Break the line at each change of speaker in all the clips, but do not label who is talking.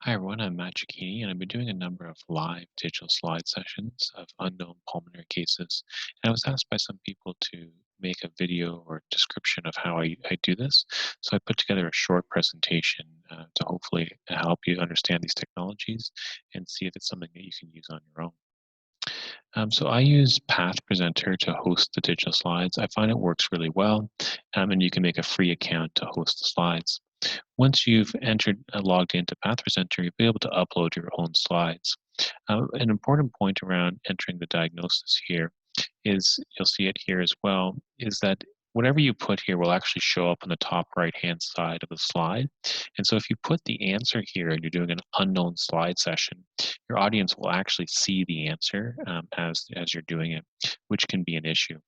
Hi everyone, I'm Matt Cicchini, and I've been doing a number of live digital slide sessions of unknown pulmonary cases. And I was asked by some people to make a video or description of how I do this. So I put together a short presentation to hopefully help you understand these technologies and see if it's something that you can use on your own. So I use Path Presenter to host the digital slides. I find it works really well, and you can make a free account to host the slides. Once you've entered logged into Path Presenter, you'll be able to upload your own slides. An important point around entering the diagnosis here is, you'll see it here as well, is that whatever you put here will actually show up on the top right-hand side of the slide. And so if you put the answer here and you're doing an unknown slide session, your audience will actually see the answer as you're doing it, which can be an issue.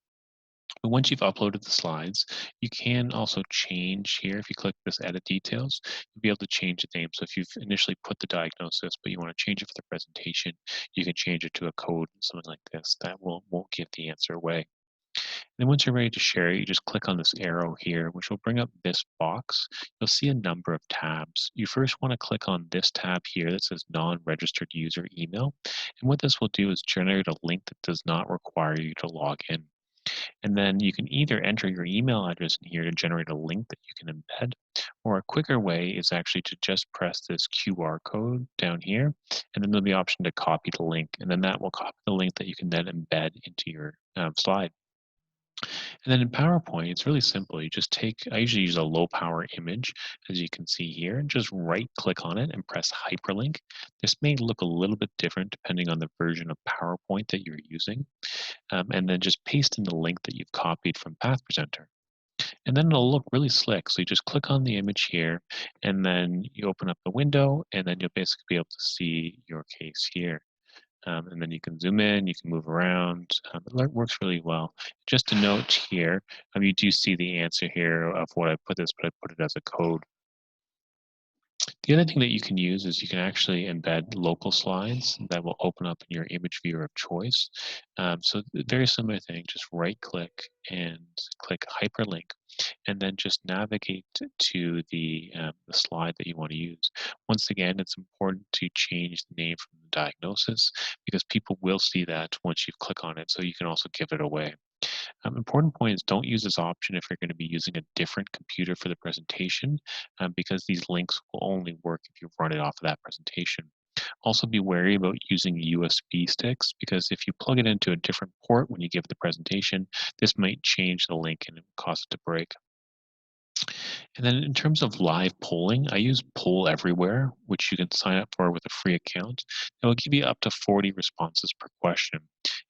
But once you've uploaded the slides, you can also change here. If you click this edit details, you'll be able to change the name. So if you've initially put the diagnosis, but you want to change it for the presentation, you can change it to a code, something like this. That won't give the answer away. And then once you're ready to share it, you just click on this arrow here, which will bring up this box. You'll see a number of tabs. You first want to click on this tab here that says non-registered user email. And what this will do is generate a link that does not require you to log in. And then you can either enter your email address in here to generate a link that you can embed, or a quicker way is actually to just press this QR code down here, and then there'll be the option to copy the link, and then that will copy the link that you can then embed into your slide. And then in PowerPoint, it's really simple. You just I usually use a low power image, as you can see here, and just right click on it and press hyperlink. This may look a little bit different depending on the version of PowerPoint that you're using. And then just paste in the link that you've copied from Path Presenter. And then it'll look really slick. So you just click on the image here, and then you open up the window, and then you'll basically be able to see your case here. And then you can zoom in, you can move around. It works really well. Just a note here, you do see the answer here of what I put this, but I put it as a code. The other thing that you can use is you can actually embed local slides that will open up in your image viewer of choice. So very similar thing, just right click and click hyperlink, and then just navigate to the slide that you want to use. Once again, it's important to change the name from the diagnosis because people will see that once you click on it, so you can also give it away. Important point is, don't use this option if you're going to be using a different computer for the presentation, because these links will only work if you run it off of that presentation. Also be wary about using USB sticks, because if you plug it into a different port when you give the presentation, this might change the link and cause it to break. And then in terms of live polling, I use Poll Everywhere, which you can sign up for with a free account. It will give you up to 40 responses per question.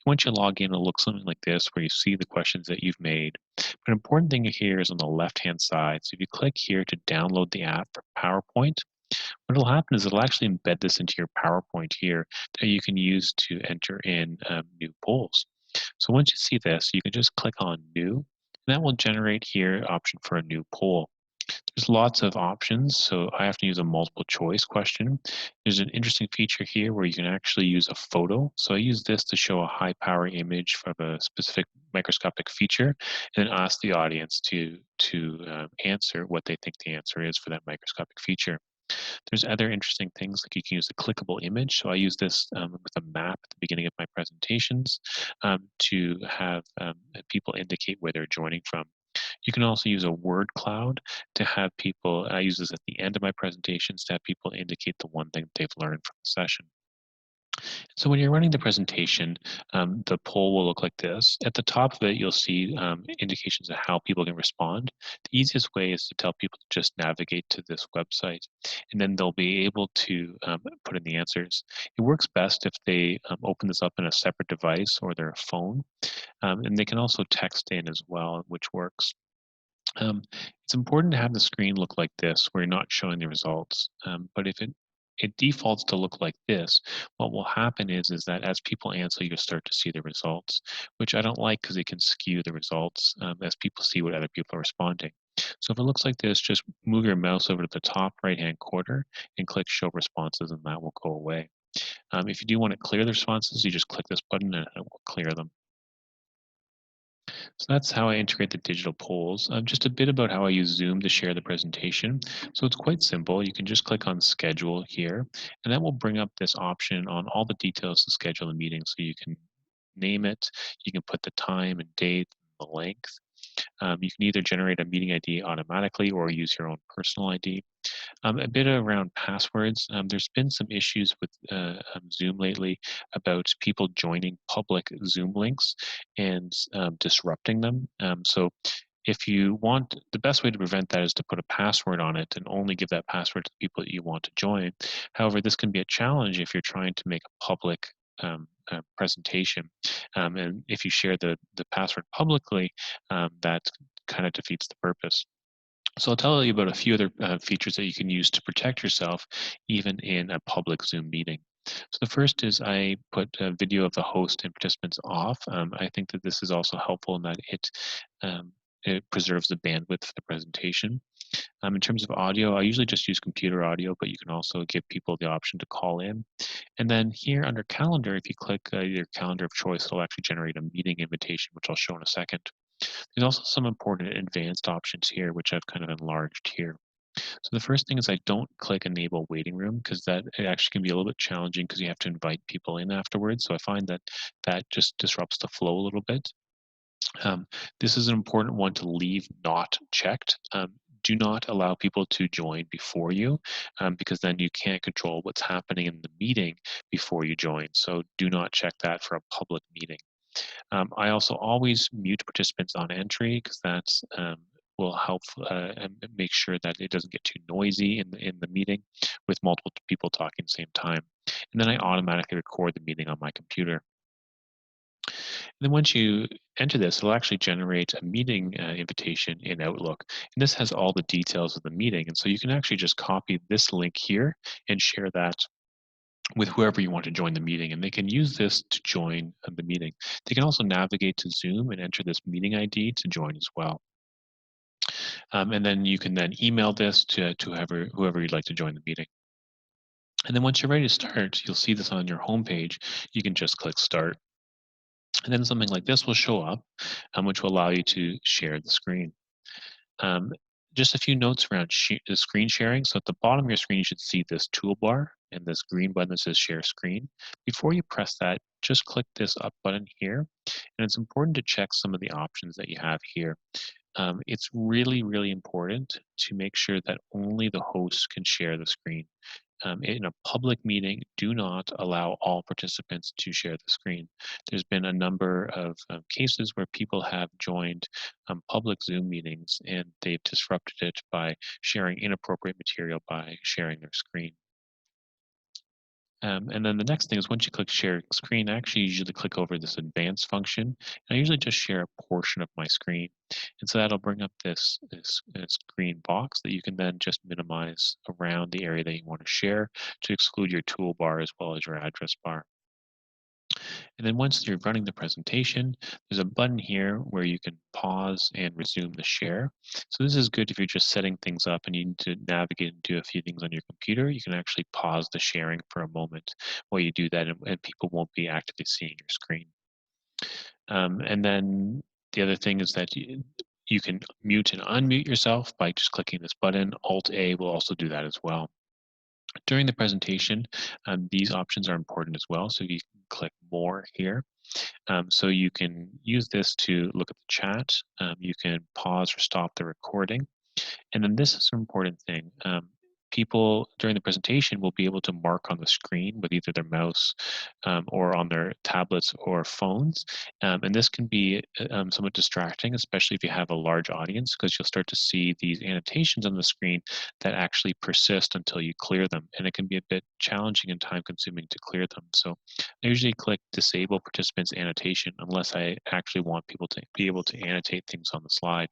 Once you log in, it'll look something like this, where you see the questions that you've made. But an important thing here is on the left-hand side. So if you click here to download the app for PowerPoint, what will happen is it'll actually embed this into your PowerPoint here that you can use to enter in new polls. So once you see this, you can just click on New, and that will generate here option for a new poll. There's lots of options, so I have to use a multiple choice question. There's an interesting feature here where you can actually use a photo. So I use this to show a high power image of a specific microscopic feature, and then ask the audience to answer what they think the answer is for that microscopic feature. There's other interesting things, like you can use a clickable image. So I use this with a map at the beginning of my presentations to have people indicate where they're joining from. You can also use a word cloud to have people, I use this at the end of my presentations to have people indicate the one thing they've learned from the session. So when you're running the presentation, the poll will look like this. At the top of it, you'll see indications of how people can respond. The easiest way is to tell people to just navigate to this website, and then they'll be able to put in the answers. It works best if they open this up in a separate device or their phone, and they can also text in as well, which works. It's important to have the screen look like this, where you're not showing the results. But if it defaults to look like this, what will happen is that as people answer, you'll start to see the results, which I don't like because it can skew the results as people see what other people are responding. So if it looks like this, just move your mouse over to the top right-hand corner and click Show Responses, and that will go away. If you do want to clear the responses, you just click this button and it will clear them. So that's how I integrate the digital polls. Just a bit about how I use Zoom to share the presentation. So it's quite simple. You can just click on schedule here, and that will bring up this option on all the details to schedule a meeting. So you can name it, you can put the time and date, the length. You can either generate a meeting ID automatically or use your own personal ID. A bit around passwords. There's been some issues with Zoom lately about people joining public Zoom links and disrupting them. So if you want, the best way to prevent that is to put a password on it and only give that password to the people that you want to join. However, this can be a challenge if you're trying to make a public presentation. And if you share the password publicly, that kind of defeats the purpose. So I'll tell you about a few other features that you can use to protect yourself even in a public Zoom meeting. So the first is I put a video of the host and participants off. I think that this is also helpful in that it preserves the bandwidth for the presentation. In terms of audio, I usually just use computer audio, but you can also give people the option to call in. And then here under calendar, if you click your calendar of choice, it'll actually generate a meeting invitation, which I'll show in a second. There's also some important advanced options here, which I've kind of enlarged here. So the first thing is I don't click enable waiting room because that it actually can be a little bit challenging because you have to invite people in afterwards. So I find that that just disrupts the flow a little bit. Um, this is an important one to leave not checked. Do not allow people to join before you because then you can't control what's happening in the meeting before you join. So do not check that for a public meeting. I also always mute participants on entry because that's will help and make sure that it doesn't get too noisy in the meeting with multiple people talking at the same time. And then I automatically record the meeting on my computer. And then once you enter this, it'll actually generate a meeting invitation in Outlook. And this has all the details of the meeting. And so you can actually just copy this link here and share that with whoever you want to join the meeting, and they can use this to join the meeting. They can also navigate to Zoom and enter this meeting ID to join as well. And then you can then email this to whoever you'd like to join the meeting. And then once you're ready to start, you'll see this on your homepage. You can just click Start. And then something like this will show up, which will allow you to share the screen. Um, just a few notes around screen sharing. So at the bottom of your screen, you should see this toolbar and this green button that says Share Screen. Before you press that, just click this up button here. And it's important to check some of the options that you have here. It's really, really important to make sure that only the host can share the screen. In a public meeting, do not allow all participants to share the screen. There's been a number of cases where people have joined public Zoom meetings and they've disrupted it by sharing inappropriate material by sharing their screen. And then the next thing is once you click share screen, I actually usually click over this advanced function. And I usually just share a portion of my screen. And so that'll bring up this green box that you can then just minimize around the area that you want to share to exclude your toolbar as well as your address bar. And then once you're running the presentation, there's a button here where you can pause and resume the share. So this is good if you're just setting things up and you need to navigate and do a few things on your computer. You can actually pause the sharing for a moment while you do that, and people won't be actively seeing your screen. And then the other thing is that you can mute and unmute yourself by just clicking this button. Alt-A will also do that as well. During the presentation, these options are important as well. So you can click More here. So you can use this to look at the chat. You can pause or stop the recording. And then this is an important thing. People during the presentation will be able to mark on the screen with either their mouse or on their tablets or phones. And this can be somewhat distracting, especially if you have a large audience, because you'll start to see these annotations on the screen that actually persist until you clear them. And it can be a bit challenging and time consuming to clear them. So I usually click disable participants annotation unless I actually want people to be able to annotate things on the slide.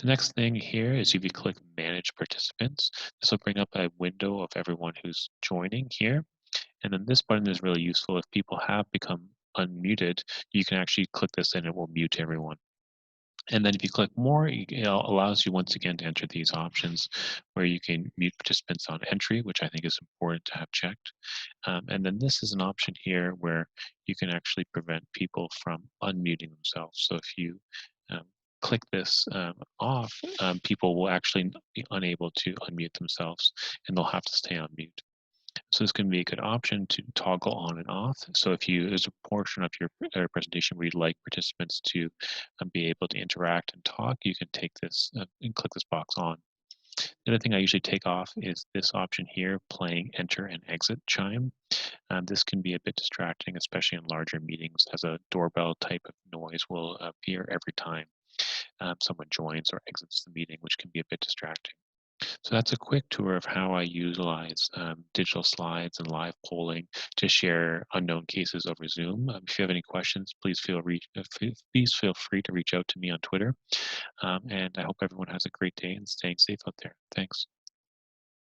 The next thing here is if you click Manage Participants, this will bring up a window of everyone who's joining here. And then this button is really useful if people have become unmuted. You can actually click this and it will mute everyone. And then if you click more, it allows you once again to enter these options where you can mute participants on entry, which I think is important to have checked. And then this is an option here where you can actually prevent people from unmuting themselves. So if you um, click this off, people will actually be unable to unmute themselves and they'll have to stay on mute. So this can be a good option to toggle on and off. So if there's a portion of your presentation where you'd like participants to be able to interact and talk, you can take this and click this box on. The other thing I usually take off is this option here, playing enter and exit chime. This can be a bit distracting, especially in larger meetings, as a doorbell type of noise will appear every time someone joins or exits the meeting, which can be a bit distracting. So that's a quick tour of how I utilize digital slides and live polling to share unknown cases over Zoom. If you have any questions, please feel free to reach out to me on Twitter. And I hope everyone has a great day and staying safe out there. Thanks.